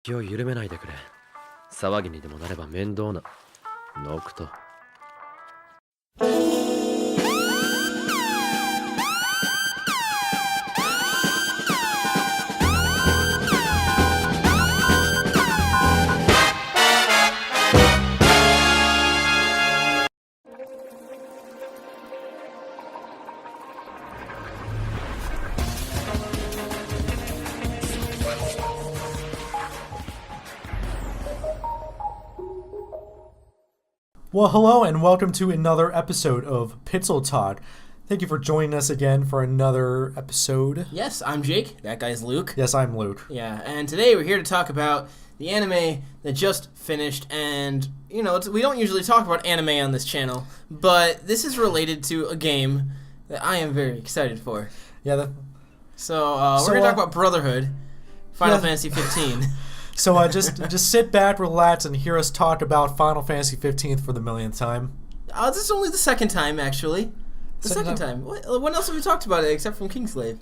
気を緩めないでくれ。騒ぎにでもなれば面倒な。ノクト。Well, hello and welcome to another episode of Pixel Talk. Thank you for joining us again for another episode. Yes, I'm Jake. That guy's Luke. Yes, I'm Luke. Yeah, and today we're here to talk about the anime that just finished. And, you know, we don't usually talk about anime on this channel, but this is related to a game that I am very excited for. Yeah. So we're going to talk about Brotherhood, Final Fantasy 15. So just sit back, relax, and hear us talk about Final Fantasy 15 for the millionth time. This is only the second time, actually. The second time. When else have we talked about it except from Kingslave?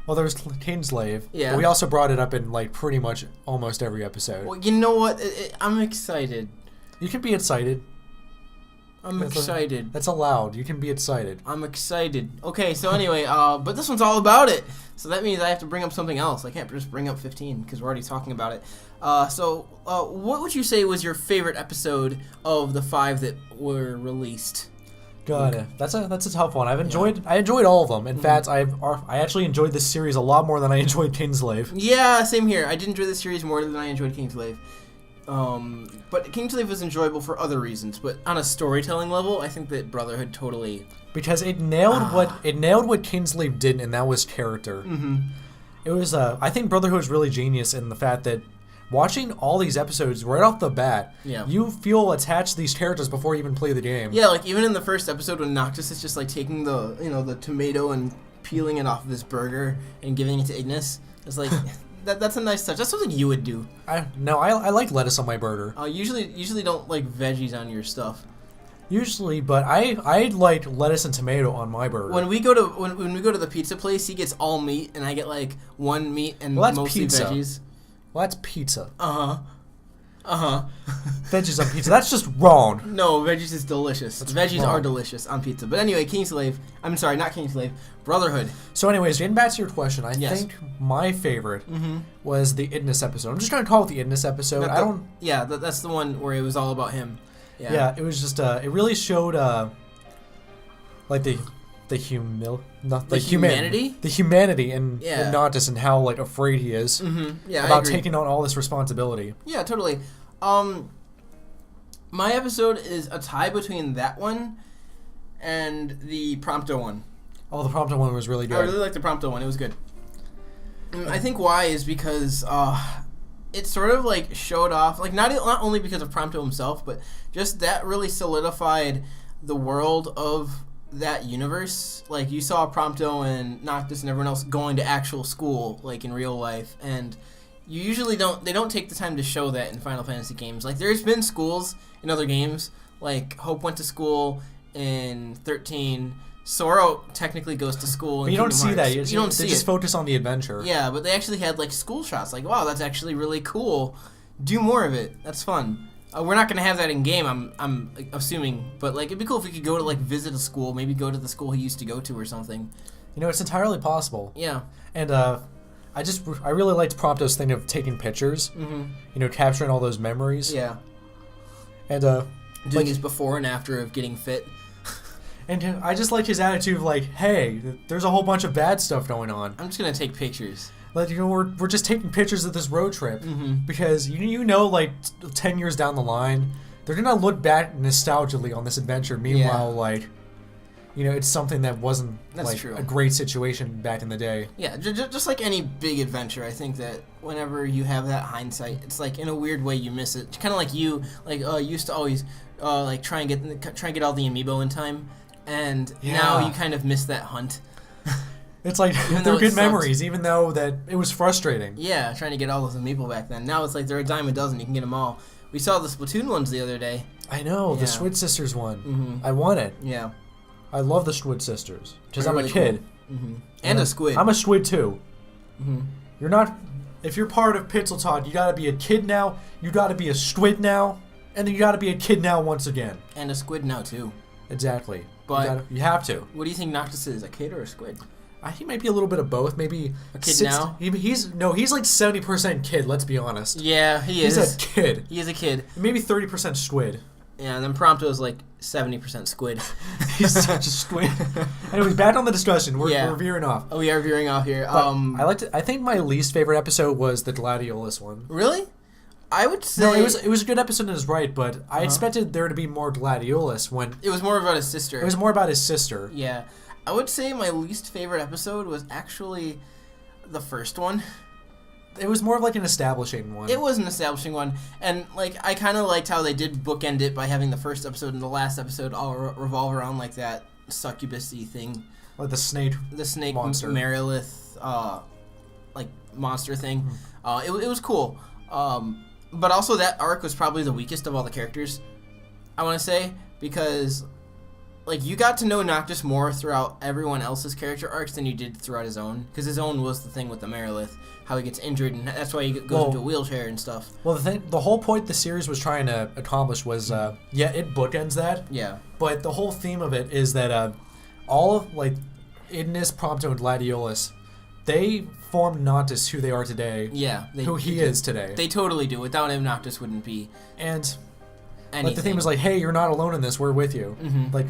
Well, there's Kingslave. Yeah. But we also brought it up in like pretty much almost every episode. Well, you know what? I'm excited. You can be excited. I'm excited. That's allowed. You can be excited. I'm excited. Okay, so anyway, but this one's all about it. So that means I have to bring up something else. I can't just bring up 15 because we're already talking about it. What would you say was your favorite episode of the 5 that were released? God, that's a tough one. I enjoyed all of them. In fact, I actually enjoyed this series a lot more than I enjoyed Kingslave. Yeah, same here. I did enjoy this series more than I enjoyed Kingslave. But Kingslave was enjoyable for other reasons. But on a storytelling level, I think that Brotherhood totally, because it nailed what Kingslave did, and that was character. Mm-hmm. It was I think Brotherhood was really genius in the fact that watching all these episodes right off the bat, you feel attached to these characters before you even play the game. Yeah, like even in the first episode when Noctis is just like taking the tomato and peeling it off of his burger and giving it to Ignis. It's like that's a nice touch. That's something you would do. I like lettuce on my burger. Usually don't like veggies on your stuff. Usually, but I like lettuce and tomato on my burger. When we go to the pizza place, he gets all meat and I get like one meat and mostly pizza. Veggies. Well, that's pizza. Veggies on pizza. That's just wrong. No, veggies is delicious. Veggies are delicious on pizza. But anyway, I'm sorry, not Kingslave. Brotherhood. So anyways, getting back to your question, I think my favorite was the Ignis episode. I'm just going to call it the Ignis episode. That's the one where it was all about him. Yeah, it was just it really showed like the humanity in Noctis and how like afraid he is about taking on all this responsibility. Yeah, totally. My episode is a tie between that one and the Prompto one. Oh, the Prompto one was really good. I really liked the Prompto one. It was good. I think why is because it sort of like showed off, like not only because of Prompto himself, but just that really solidified the world of that universe. Like you saw Prompto and Noctis and everyone else going to actual school, like in real life, and you usually they don't take the time to show that in Final Fantasy games. Like there's been schools in other games, like Hope went to school in 13. Sora technically goes to school. But you don't see that. You don't see it. They just focus on the adventure. Yeah, but they actually had like school shots. Like, wow, that's actually really cool. Do more of it. That's fun. We're not gonna have that in game. I'm assuming, but like it'd be cool if we could go to like visit a school. Maybe go to the school he used to go to or something. You know, it's entirely possible. Yeah. And I really liked Prompto's thing of taking pictures. You know, capturing all those memories. Yeah. And doing his before and after of getting fit. And I just like his attitude of like, hey, there's a whole bunch of bad stuff going on. I'm just gonna take pictures. Like, you know, we're just taking pictures of this road trip because you know, like 10 years down the line, they're gonna look back nostalgically on this adventure. Meanwhile, like, you know, it's something that wasn't a great situation back in the day. Yeah, just like any big adventure, I think that whenever you have that hindsight, it's like in a weird way you miss it. Kind of like you used to always like try and get all the amiibo in time. And now you kind of miss that hunt. It's like they're good memories, even though that it was frustrating. Yeah, trying to get all those amiibo back then. Now it's like they're a dime a dozen. You can get them all. We saw the Splatoon ones the other day. I know, the Squid Sisters one. I want it. Yeah. I love the Squid Sisters because I'm a kid. And a squid. I'm a squid too. You're not. if you're part of Pitzeltot, you gotta be a kid now, you gotta be a squid now, and then you gotta be a kid now once again. And a squid now, too. Exactly. But you have to. What do you think Noctis is, a kid or a squid? I think he might be a little bit of both. Maybe a kid now. He's like 70% kid. Let's be honest. Yeah, he is. He's a kid. He is a kid. Maybe 30% squid. Yeah, and then Prompto's like 70% squid. He's such a squid. Anyways, back on the discussion. We're veering off. Oh, we are veering off here. I think my least favorite episode was the Gladiolus one. Really? I would say no. It was a good episode in his right, but I expected there to be more Gladiolus when it was more about his sister. It was more about his sister. Yeah, I would say my least favorite episode was actually the first one. It was more of like an establishing one. It was an establishing one, and like I kind of liked how they did bookend it by having the first episode and the last episode all revolve around like that succubus-y thing, like the snake monster, Merilith, like monster thing. It was cool, but also that arc was probably the weakest of all the characters. I want to say because like you got to know Noctis more throughout everyone else's character arcs than you did throughout his own, because his own was the thing with the Merilith. How he gets injured, and that's why he goes into a wheelchair and stuff. Well, the whole point the series was trying to accomplish was, it bookends that. Yeah. But the whole theme of it is that all of, like, Ignis, Prompto, and Gladiolus, they formed Noctis who they are today. Yeah. Who he is today. They totally do. Without him, Noctis wouldn't be And, anything. like, the theme was like, hey, you're not alone in this, we're with you. Mm-hmm. Like,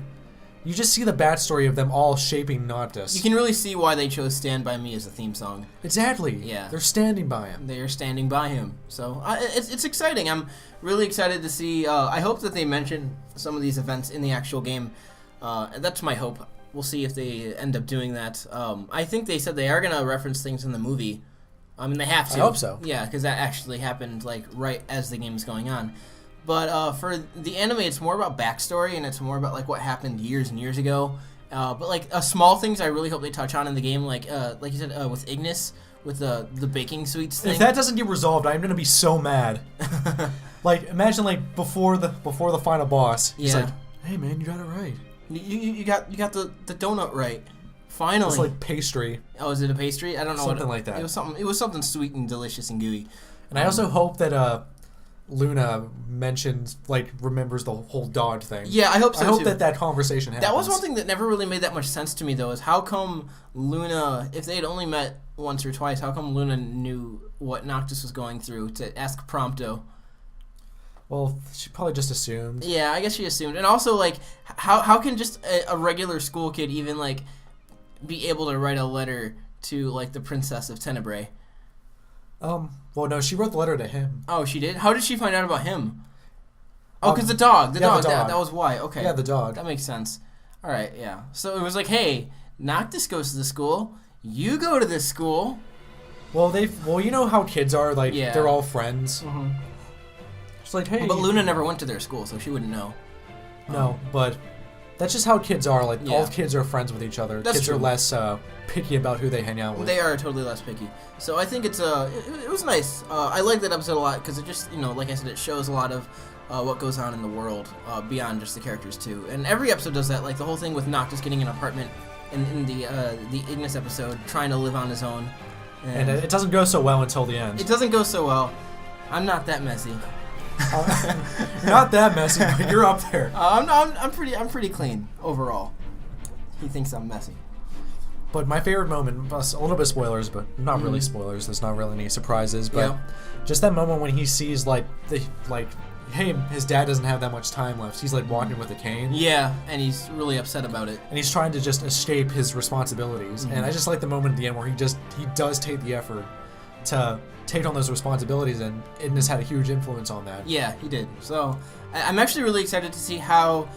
you just see the backstory of them all shaping Noctis. You can really see why they chose Stand By Me as the theme song. Exactly. Yeah. They're standing by him. They are standing by him. So it's exciting. I'm really excited to see. I hope that they mention some of these events in the actual game. That's my hope. We'll see if they end up doing that. I think they said they are going to reference things in the movie. I mean, they have to. I hope so. Yeah, because that actually happened like right as the game's going on. But for the anime, it's more about backstory, and it's more about like what happened years and years ago. But like small things, I really hope they touch on in the game, like you said with Ignis, with the baking sweets thing. If that doesn't get resolved, I'm gonna be so mad. Like imagine like before the final boss, he's like, "Hey man, you got it right. You got the donut right. Finally." It's like pastry. Oh, is it a pastry? I don't know. Something like that. It was something sweet and delicious and gooey. And I also hope that Luna remembers the whole dog thing. Yeah, I hope so. I hope that conversation happens. That was one thing that never really made that much sense to me, though, is how come Luna, if they had only met once or twice, how come Luna knew what Noctis was going through to ask Prompto? Well, she probably just assumed. Yeah, I guess she assumed. And also, like, how can just a regular school kid even, like, be able to write a letter to, like, the Princess of Tenebrae? Well, no, she wrote the letter to him. Oh, she did? How did she find out about him? Oh, because the dog. The dog. That was why. Okay. Yeah, the dog. That makes sense. All right, yeah. So it was like, hey, Noctis goes to the school. You go to this school. Well, you know how kids are. Like, they're all friends. Mm-hmm. It's like, hey. But Luna never went to their school, so she wouldn't know. No, but that's just how kids are. Like, all kids are friends with each other. That's kids true. are less picky about who they hang out with. They are totally less picky. So I think it was nice. I like that episode a lot because it just, like I said, it shows a lot of what goes on in the world beyond just the characters too. And every episode does that. Like the whole thing with Noctis getting an apartment in the Ignis episode, trying to live on his own. And it doesn't go so well until the end. It doesn't go so well. I'm not that messy. You're not that messy, but you're up there. I'm pretty clean overall. He thinks I'm messy. But my favorite moment, a little bit spoilers, but not really spoilers. There's not really any surprises, but just that moment when he sees hey, his dad doesn't have that much time left. He's like walking with a cane. Yeah, and he's really upset about it. And he's trying to just escape his responsibilities. And I just like the moment at the end where he does take the effort to take on those responsibilities, and Ignis had a huge influence on that. Yeah, he did. So I'm actually really excited to see how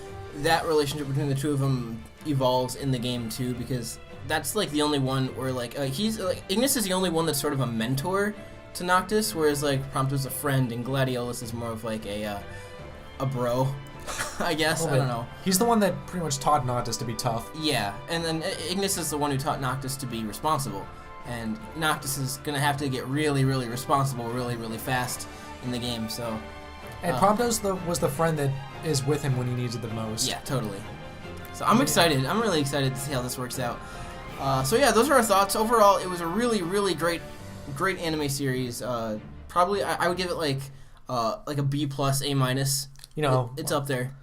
that relationship between the two of them evolves in the game too, because that's like the only one where Ignis is the only one that's sort of a mentor to Noctis, whereas like Prompto's a friend and Gladiolus is more of like a bro, I guess. I don't know. He's the one that pretty much taught Noctis to be tough. Yeah, and then Ignis is the one who taught Noctis to be responsible. And Noctis is going to have to get really, really responsible really, really fast in the game, so... And Prompto's was the friend that is with him when he needs it the most. Yeah, totally. So I'm excited. I'm really excited to see how this works out. So yeah, those are our thoughts. Overall, it was a really, really great great anime series. Probably I would give it like a B plus, A minus. You know, it's up there.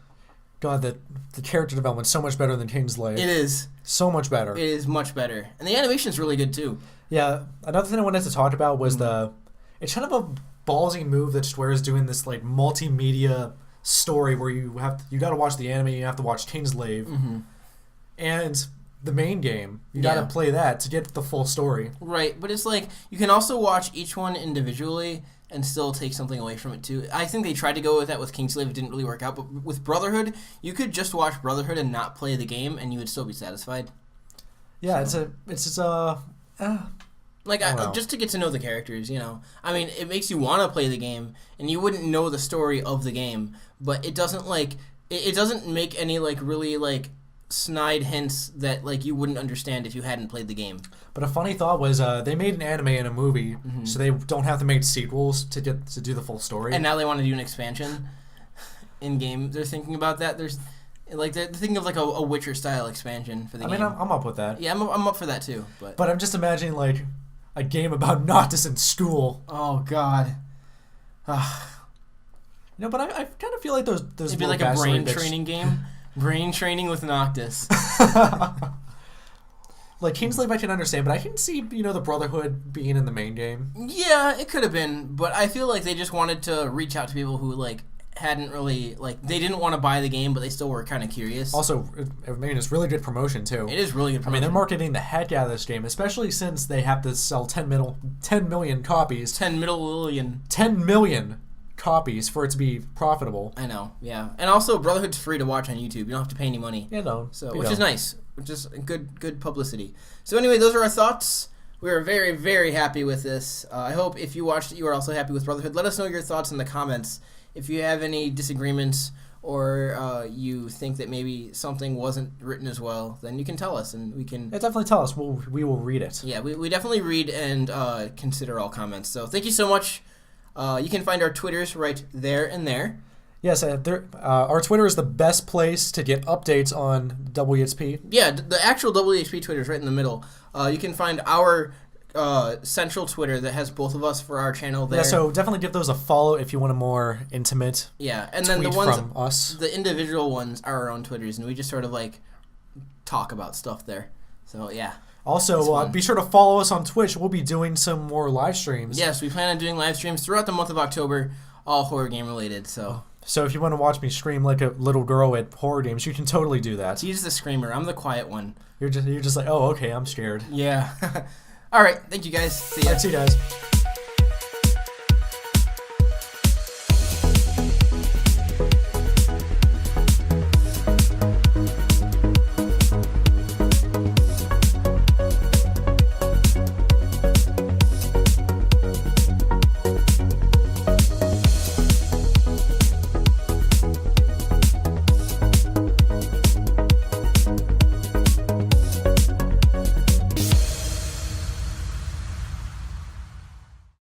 God, the character development's so much better than Kingslave. It is. So much better. It is much better. And the animation's really good too. Yeah, another thing I wanted to talk about was it's kind of a ballsy move that Square is doing, this like multimedia story where you got to watch the anime, you have to watch Kingslave, and the main game. You got to play that to get the full story. Right, but it's like you can also watch each one individually and still take something away from it too. I think they tried to go with that with Kingslave. It didn't really work out. But with Brotherhood, you could just watch Brotherhood and not play the game, and you would still be satisfied. Yeah, so. Just to get to know the characters, you know. I mean, it makes you want to play the game, and you wouldn't know the story of the game, but it doesn't it doesn't make any really snide hints that you wouldn't understand if you hadn't played the game. But a funny thought was they made an anime and a movie, so they don't have to make sequels to do the full story. And now they want to do an expansion in game. They're thinking about that. There's they're thinking of a Witcher style expansion for the game. I mean, I'm up with that. Yeah, I'm up for that too. But I'm just imagining a game about Noctis in school. Oh God. No, but I kind of feel like those it'd be like a brain training game. Brain training with Noctis. Kingslave I can understand, but I can see, the Brotherhood being in the main game. Yeah, it could have been, but I feel like they just wanted to reach out to people who hadn't really they didn't want to buy the game, but they still were kind of curious. Also, I mean, it's really good promotion too. It is really good promotion. I mean, they're marketing the heck out of this game, especially since they have to sell 10 million copies. 10 million. 10 million copies for it to be profitable. I know, yeah. And also, Brotherhood's free to watch on YouTube. You don't have to pay any money. Yeah, no. Which is nice. Which is good publicity. So anyway, those are our thoughts. We are very, very happy with this. I hope if you watched it, you are also happy with Brotherhood. Let us know your thoughts in the comments. If you have any disagreements or you think that maybe something wasn't written as well, then you can tell us and we can... Yeah, definitely tell us. We will read it. Yeah, we definitely read and consider all comments. So thank you so much. You can find our Twitters right there and there. Yes, our Twitter is the best place to get updates on DoubleEXP. Yeah, the actual DoubleEXP Twitter is right in the middle. You can find our central Twitter that has both of us for our channel there. Yeah, so definitely give those a follow if you want a more intimate and then the ones from us. The individual ones are our own Twitters, and we just sort of talk about stuff there. So yeah. Also, be sure to follow us on Twitch. We'll be doing some more live streams. Yes, we plan on doing live streams throughout the month of October, all horror game related. So if you want to watch me scream like a little girl at horror games, you can totally do that. He's the screamer. I'm the quiet one. You're just like, oh, okay, I'm scared. Yeah. All right. Thank you, guys. See ya. See you guys.